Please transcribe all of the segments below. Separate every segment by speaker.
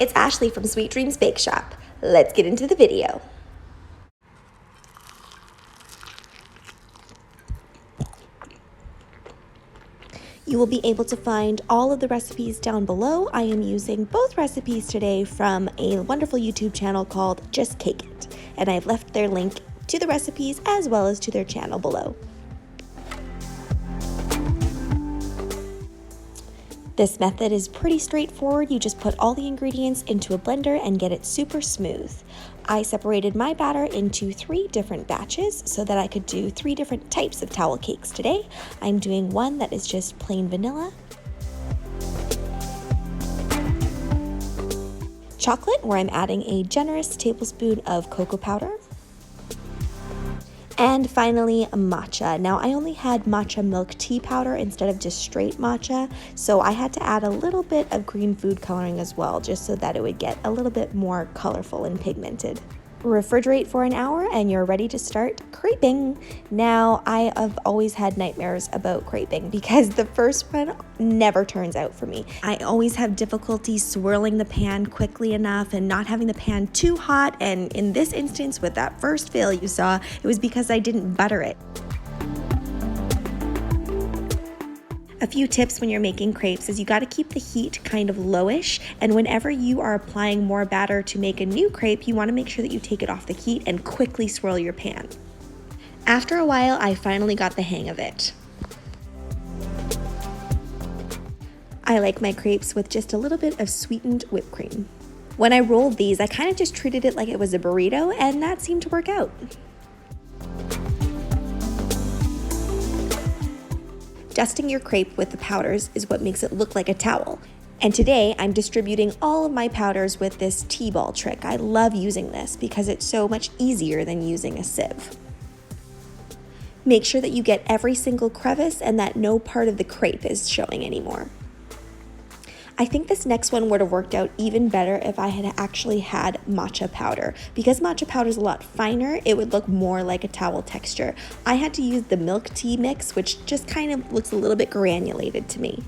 Speaker 1: it's Ashleigh from Sweet Dreams Bake Shop. Let's get into the video. You will be able to find all of the recipes down below. I am using both recipes today from a wonderful YouTube channel called Just Cake It, and I've left their link to the recipes as well as to their channel below. This method is pretty straightforward. You just put all the ingredients into a blender and get it super smooth. I separated my batter into 3 different batches so that I could do 3 different types of towel cakes today. I'm doing one that is just plain vanilla, chocolate, where I'm adding a generous tablespoon of cocoa powder, and finally, matcha. Now, I only had matcha milk tea powder instead of just straight matcha, so I had to add a little bit of green food coloring as well, just so that it would get a little bit more colorful and pigmented. Refrigerate for an hour and you're ready to start creping. Now, I have always had nightmares about creping because the first one never turns out for me. I always have difficulty swirling the pan quickly enough and not having the pan too hot, and in this instance with that first fail you saw, it was because I didn't butter it. A few tips when you're making crepes is you got to keep the heat kind of lowish, and whenever you are applying more batter to make a new crepe, you want to make sure that you take it off the heat and quickly swirl your pan. After a while, I finally got the hang of it. I like my crepes with just a little bit of sweetened whipped cream. When I rolled these, I kind of just treated it like it was a burrito, and that seemed to work out. Dusting your crepe with the powders is what makes it look like a towel. And today I'm distributing all of my powders with this T-ball trick. I love using this because it's so much easier than using a sieve. Make sure that you get every single crevice and that no part of the crepe is showing anymore. I think this next one would have worked out even better if I had actually had matcha powder. Because matcha powder is a lot finer, it would look more like a towel texture. I had to use the milk tea mix, which just kind of looks a little bit granulated to me.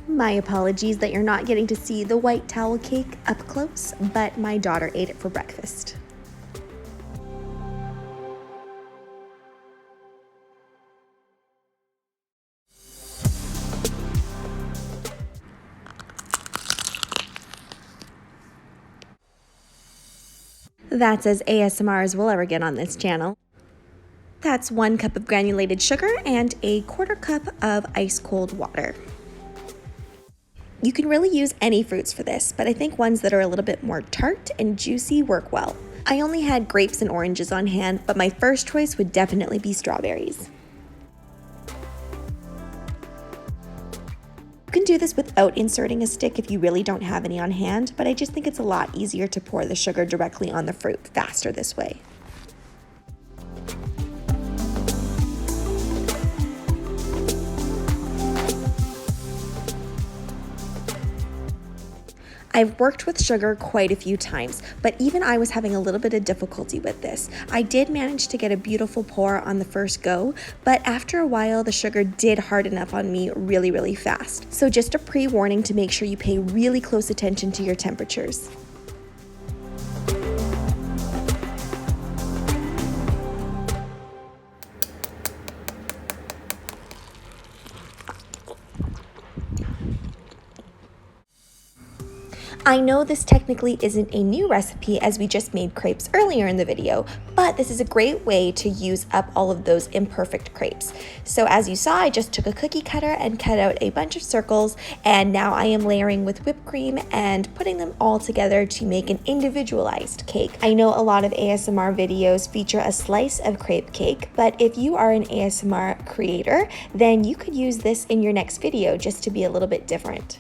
Speaker 1: My apologies that you're not getting to see the white towel cake up close, but my daughter ate it for breakfast. That's as ASMR as we'll ever get on this channel. That's 1 cup of granulated sugar and a 1/4 cup of ice cold water. You can really use any fruits for this, but I think ones that are a little bit more tart and juicy work well. I only had grapes and oranges on hand, but my first choice would definitely be strawberries. You can do this without inserting a stick if you really don't have any on hand, but I just think it's a lot easier to pour the sugar directly on the fruit faster this way. I've worked with sugar quite a few times, but even I was having a little bit of difficulty with this. I did manage to get a beautiful pour on the first go, but after a while the sugar did harden up on me really fast. So just a pre-warning to make sure you pay really close attention to your temperatures. I know this technically isn't a new recipe as we just made crepes earlier in the video, but this is a great way to use up all of those imperfect crepes. So as you saw, I just took a cookie cutter and cut out a bunch of circles, and now I am layering with whipped cream and putting them all together to make an individualized cake. I know a lot of ASMR videos feature a slice of crepe cake, but if you are an ASMR creator, then you could use this in your next video just to be a little bit different.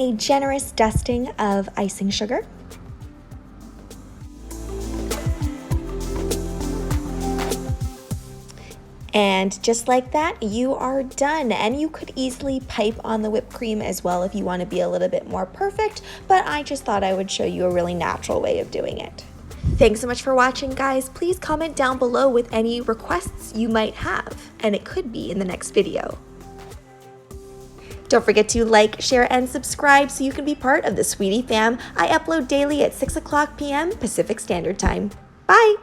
Speaker 1: A generous dusting of icing sugar. And just like that, you are done. And you could easily pipe on the whipped cream as well if you want to be a little bit more perfect, but I just thought I would show you a really natural way of doing it. Thanks so much for watching, guys. Please comment down below with any requests you might have, and it could be in the next video. Don't forget to like, share, and subscribe so you can be part of the Sweetie Fam. I upload daily at 6 o'clock p.m. Pacific Standard Time. Bye!